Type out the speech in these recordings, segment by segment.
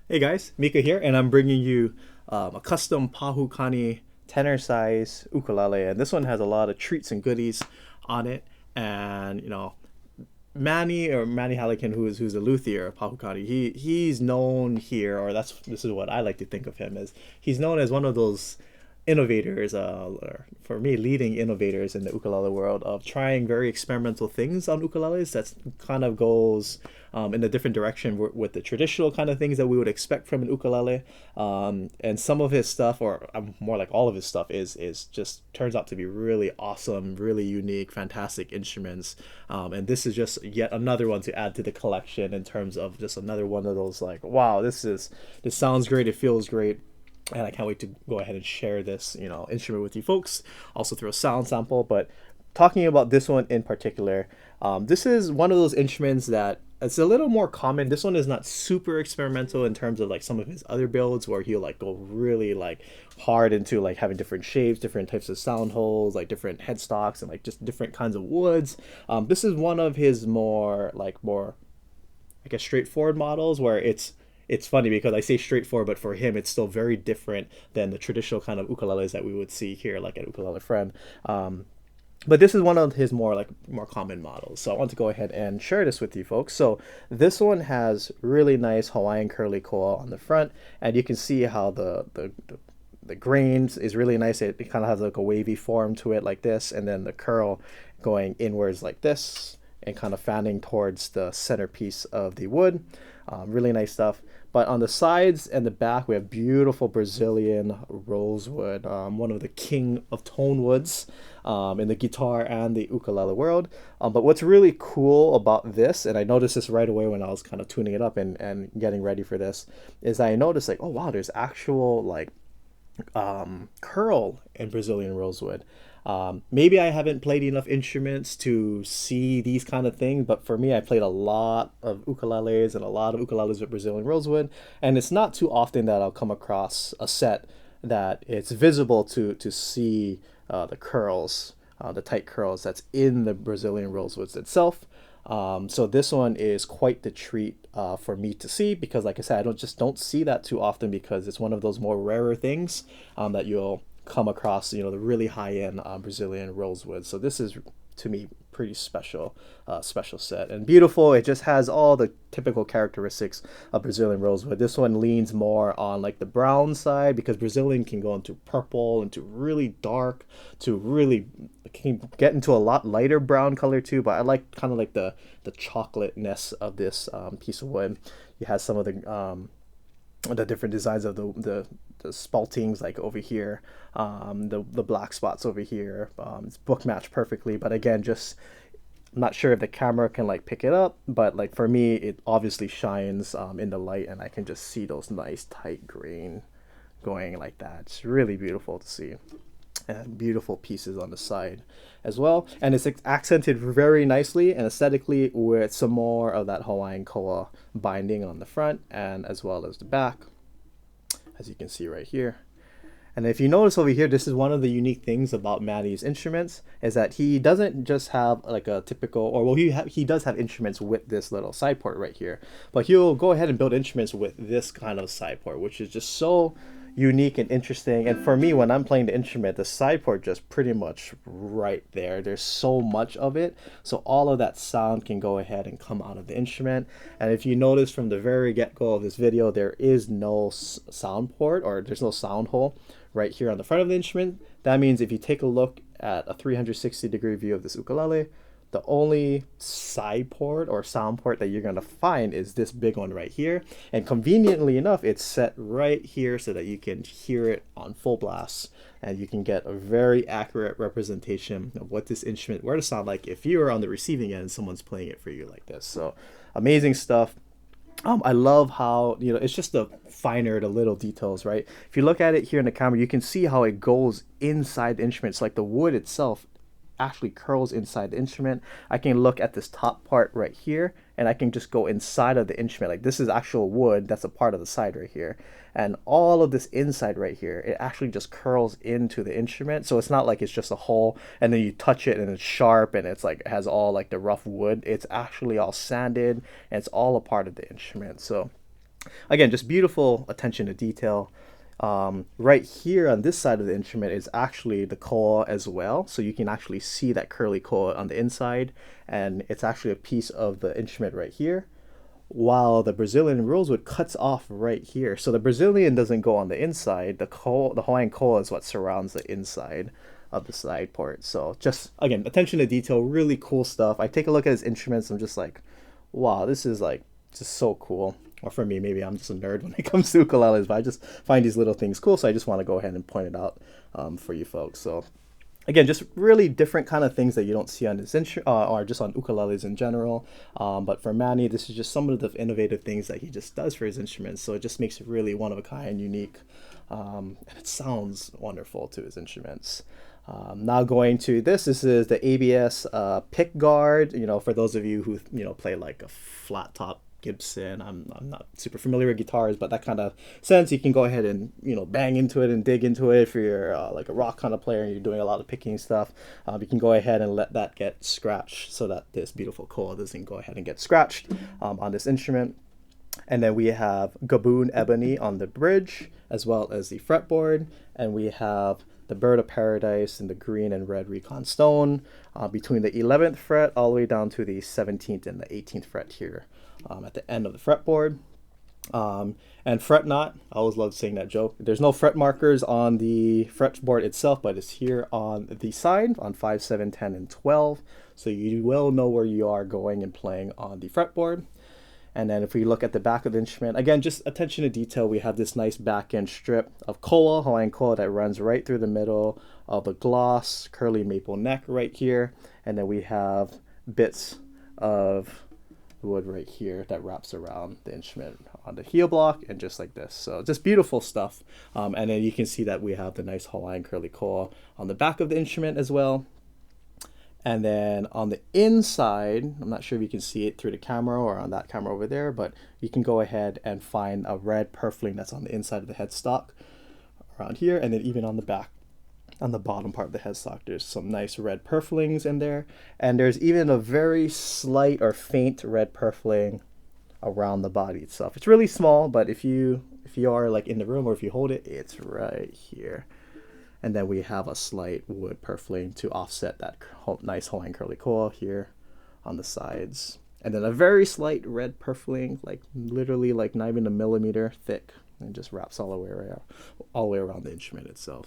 Hey guys, Mika here, and I'm bringing you a custom Pahu Kani tenor size ukulele, and this one has a lot of treats and goodies on it. And Manny Hallican, who's a luthier of Pahu Kani, he's known here, or this is what I like to think of him as. He's known as one of those innovators, or for me, leading innovators in the ukulele world of trying very experimental things on ukuleles. That kind of goes in a different direction with the traditional kind of things that we would expect from an ukulele. And some of his stuff, or more like all of his stuff, is just turns out to be really awesome, really unique, fantastic instruments. And this is just yet another one to add to the collection in terms of just another one of those like, wow, this sounds great, it feels great, and I can't wait to go ahead and share this, instrument with you folks. Also through a sound sample, but talking about this one in particular, this is one of those instruments that it's a little more common. This one is not super experimental in terms of like some of his other builds where he'll like go really like hard into like having different shapes, different types of sound holes, like different headstocks and like just different kinds of woods. This is one of his more I guess straightforward models where it's funny because I say straightforward, but for him it's still very different than the traditional kind of ukuleles that we would see here, like at Ukulele Friend. But this is one of his more common models. So I want to go ahead and share this with you folks. So this one has really nice Hawaiian curly coil on the front, and you can see how the grains is really nice. It kind of has like a wavy form to it like this, and then the curl going inwards like this and kind of fanning towards the centerpiece of the wood. Really nice stuff. But on the sides and the back, we have beautiful Brazilian rosewood, one of the king of tone woods in the guitar and the ukulele world. But what's really cool about this, and I noticed this right away when I was kind of tuning it up and getting ready for this, is I noticed like, oh wow, there's actual like curl in Brazilian rosewood. Maybe I haven't played enough instruments to see these kind of things, but for me, I played a lot of ukuleles and a lot of ukuleles with Brazilian rosewood, and it's not too often that I'll come across a set that it's visible to see the curls, the tight curls that's in the Brazilian rosewoods itself. So this one is quite the treat for me to see because, like I said, I don't see that too often because it's one of those more rarer things that you'll come across. The really high end Brazilian rosewood. So this is to me pretty special set and beautiful. It just has all the typical characteristics of Brazilian rosewood. This one leans more on like the brown side because Brazilian can go into purple, into really dark, to really can get into a lot lighter brown color too. But I like kind of like the chocolateness of this piece of wood. It has some of the different designs of the spaltings like over here, the black spots over here. It's book matched perfectly, but again, just I'm not sure if the camera can like pick it up, but like for me, it obviously shines in the light, and I can just see those nice tight grain going like that. It's really beautiful to see, and beautiful pieces on the side as well. And it's accented very nicely and aesthetically with some more of that Hawaiian koa binding on the front and as well as the back, as you can see right here. And if you notice over here, this is one of the unique things about Manny's instruments is that he doesn't just have like a typical, or well, he does have instruments with this little side port right here, but he'll go ahead and build instruments with this kind of side port, which is just so unique and interesting. And for me, when I'm playing the instrument, the side port just pretty much right there. There's so much of it, so all of that sound can go ahead and come out of the instrument. And if you notice from the very get-go of this video, there is no sound port, or there's no sound hole right here on the front of the instrument. That means if you take a look at a 360-degree view of this ukulele, the only side port or sound port that you're going to find is this big one right here. And conveniently enough, it's set right here so that you can hear it on full blast and you can get a very accurate representation of what this instrument were to sound like if you were on the receiving end and someone's playing it for you like this. So amazing stuff. I love how, it's just the little details, right? If you look at it here in the camera, you can see how it goes inside the instrument. It's like the wood itself actually curls inside the instrument. I can look at this top part right here and I can just go inside of the instrument. Like this is actual wood that's a part of the side right here. And all of this inside right here, it actually just curls into the instrument. So it's not like it's just a hole and then you touch it and it's sharp and it's like it has all like the rough wood. It's actually all sanded and it's all a part of the instrument. So Again, just beautiful attention to detail. Right here on this side of the instrument is actually the koa as well. So you can actually see that curly koa on the inside, and it's actually a piece of the instrument right here. While the Brazilian rosewood cuts off right here. So the Brazilian doesn't go on the inside. The Hawaiian koa is what surrounds the inside of the side port. So just again, attention to detail, really cool stuff. I take a look at his instruments, I'm just like, wow, this is like just so cool. Or for me, maybe I'm just a nerd when it comes to ukuleles, but I just find these little things cool, so I just want to go ahead and point it out for you folks. So again, just really different kind of things that you don't see on this or just on ukuleles in general. But for Manny, this is just some of the innovative things that he just does for his instruments. So it just makes it really one of a kind, unique, and it sounds wonderful to his instruments. Now going to this is the ABS pick guard. You know, for those of you who play like a flat top Gibson. I'm not super familiar with guitars, but that kind of sense, you can go ahead and bang into it and dig into it. If you're like a rock kind of player and you're doing a lot of picking stuff, you can go ahead and let that get scratched so that this beautiful koa doesn't go ahead and get scratched on this instrument. And then we have Gaboon Ebony on the bridge, as well as the fretboard, and we have the Bird of Paradise in the green and red recon stone between the 11th fret all the way down to the 17th and the 18th fret here at the end of the fretboard. And fret knot, I always love saying that joke. There's no fret markers on the fretboard itself, but it's here on the side on 5, 7, 10, and 12. So you will know where you are going and playing on the fretboard. And then if we look at the back of the instrument, again, just attention to detail, we have this nice back end strip of koa, Hawaiian koa, that runs right through the middle of the gloss, curly maple neck right here. And then we have bits of wood right here that wraps around the instrument on the heel block and just like this. So just beautiful stuff. And then you can see that we have the nice Hawaiian curly koa on the back of the instrument as well. And then on the inside, I'm not sure if you can see it through the camera or on that camera over there, but you can go ahead and find a red purfling that's on the inside of the headstock around here. And then even on the back, on the bottom part of the headstock, there's some nice red purflings in there. And there's even a very slight or faint red purfling around the body itself. It's really small, but if you are like in the room or if you hold it, it's right here. And then we have a slight wood purfling to offset that nice Hawaiian curly koa here on the sides. And then a very slight red purfling, like literally like not even a millimeter thick, and just wraps all the way around the instrument itself.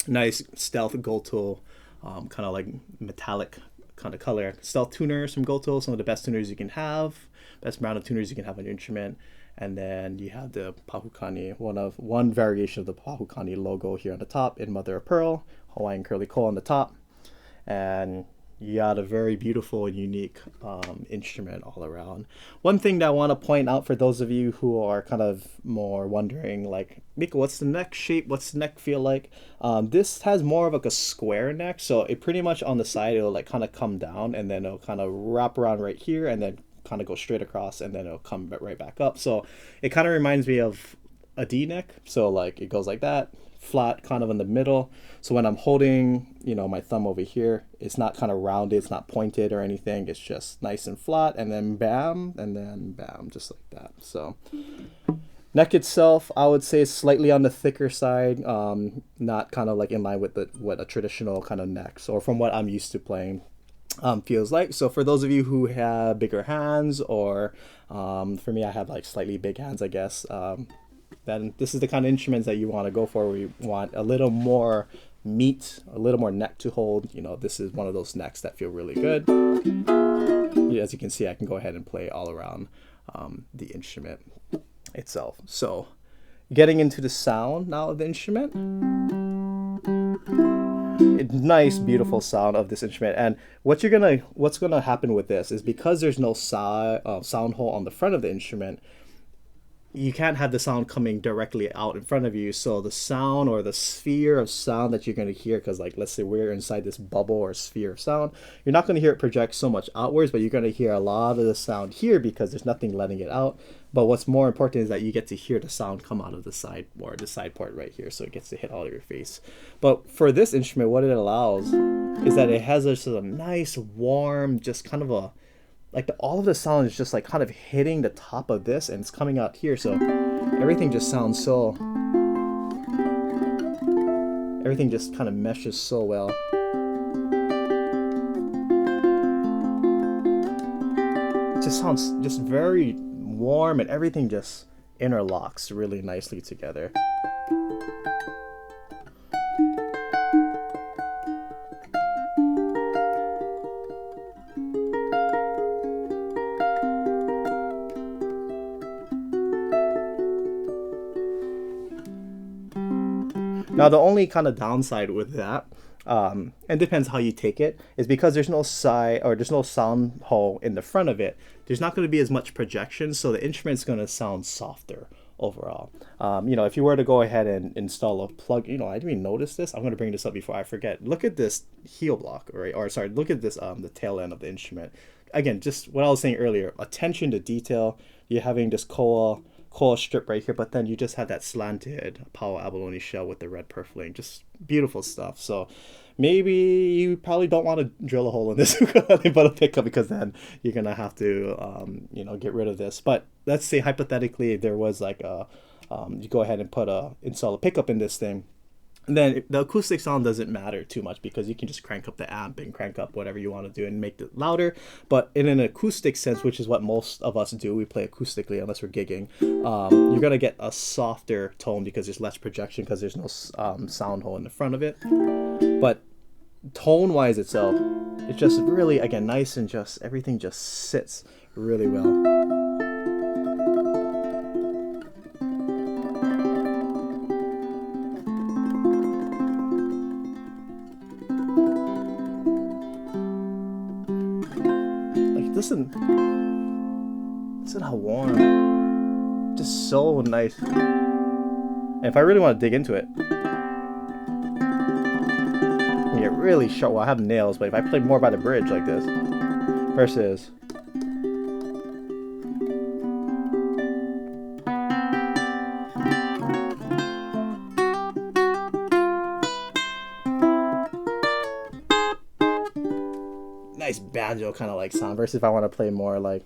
Nice stealth gold tool, kind of like metallic kind of color. Stealth tuners from Gold Tool, some of the best tuners you can have, best amount of tuners you can have on your instrument. And then you have the Pahu Kani, one variation of the Pahu Kani logo here on the top in mother of pearl, Hawaiian curly koa on the top. And you got a very beautiful and unique instrument all around. One thing that I want to point out for those of you who are kind of more wondering, like, Mika, what's the neck shape? What's the neck feel like? This has more of like a square neck. So it pretty much on the side, it'll like kind of come down and then it'll kind of wrap around right here and then kind of go straight across and then it'll come right back up. So it kind of reminds me of a D neck. So like it goes like that, flat kind of in the middle. So when I'm holding, my thumb over here, it's not kind of rounded, it's not pointed or anything. It's just nice and flat, and then bam, just like that. So neck itself, I would say, is slightly on the thicker side, not kind of like in line with what a traditional kind of neck, or from what I'm used to playing, feels like. So for those of you who have bigger hands, or for me, I have like slightly big hands, I guess, then this is the kind of instruments that you want to go for, where you want a little more meat, a little more neck to hold. This is one of those necks that feel really good. As you can see, I can go ahead and play all around the instrument itself. So getting into the sound now of the instrument. Nice, beautiful sound of this instrument. And what's gonna happen with this is, because there's no sound hole on the front of the instrument, you can't have the sound coming directly out in front of you. So the sound, or the sphere of sound that you're going to hear, because like let's say we're inside this bubble or sphere of sound, you're not going to hear it project so much outwards, but you're going to hear a lot of the sound here because there's nothing letting it out. But what's more important is that you get to hear the sound come out of the side, or the side port right here, so it gets to hit all of your face. But for this instrument, what it allows is that it has a nice warm, just kind of a like all of the sound is just like kind of hitting the top of this and it's coming out here, so everything just sounds so, everything just kind of meshes so well. It just sounds just very warm and everything just interlocks really nicely together. Now, the only kind of downside with that, and depends how you take it, is because there's no side or there's no sound hole in the front of it. There's not going to be as much projection, so the instrument's going to sound softer overall. If you were to go ahead and install a plug, I didn't even notice this. I'm going to bring this up before I forget. Look at this heel block, right? Or sorry, look at this the tail end of the instrument. Again, just what I was saying earlier, attention to detail. You're having this coil strip right here, but then you just had that slanted Pahu abalone shell with the red purfling. Just beautiful stuff. So maybe you probably don't want to drill a hole in this ukulele but a pickup, because then you're gonna have to get rid of this. But let's say hypothetically there was like you go ahead and install a pickup in this thing, and then the acoustic sound doesn't matter too much because you can just crank up the amp and crank up whatever you want to do and make it louder. But in an acoustic sense, which is what most of us do, we play acoustically unless we're gigging, you're going to get a softer tone because there's less projection because there's no sound hole in the front of it. But tone-wise itself, it's just really, again, nice and just everything just sits really well. Listen how warm, just so nice. And if I really want to dig into it, I get really sharp. Well, I have nails, but if I play more by the bridge like this versus nice banjo kind of like sound versus if I want to play more like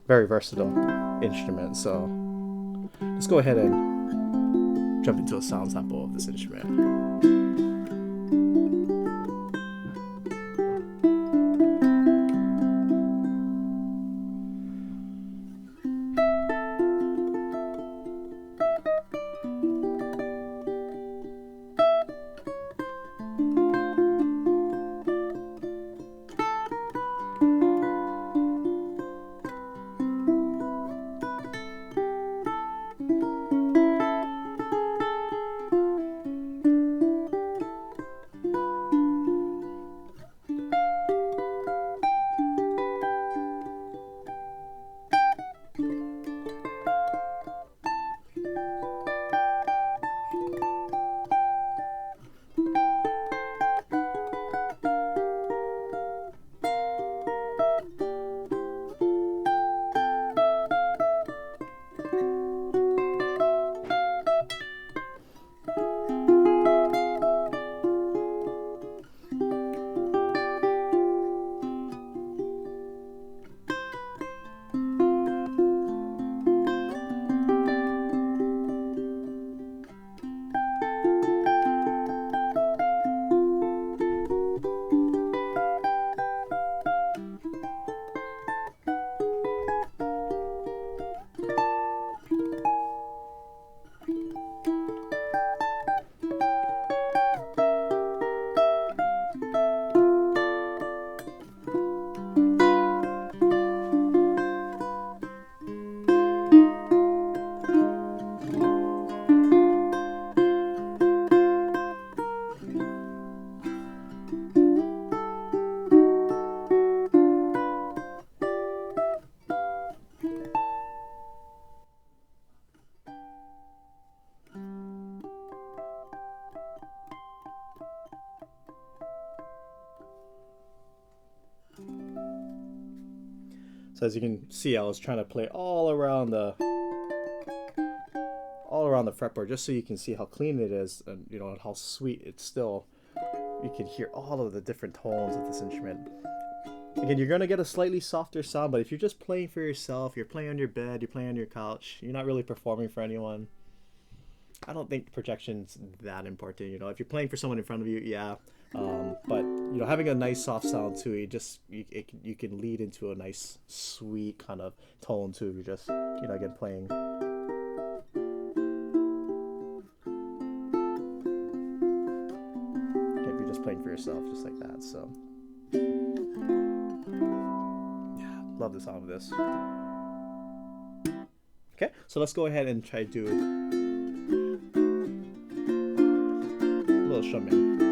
very versatile instrument. So let's go ahead and jump into a sound sample of this instrument. So as you can see, I was trying to play all around the fretboard just so you can see how clean it is, and you know, and how sweet it's still. You can hear all of the different tones of this instrument. Again, you're gonna get a slightly softer sound, but if you're just playing for yourself, you're playing on your bed, you're playing on your couch, you're not really performing for anyone, I don't think projection's that important. You know, if you're playing for someone in front of you, yeah. But you know, having a nice soft sound too, you can lead into a nice sweet kind of tone too. You're just, you know, again playing. If you're just playing for yourself, just like that. So yeah, love the sound of this. Okay, so let's go ahead and try to do a little strumming.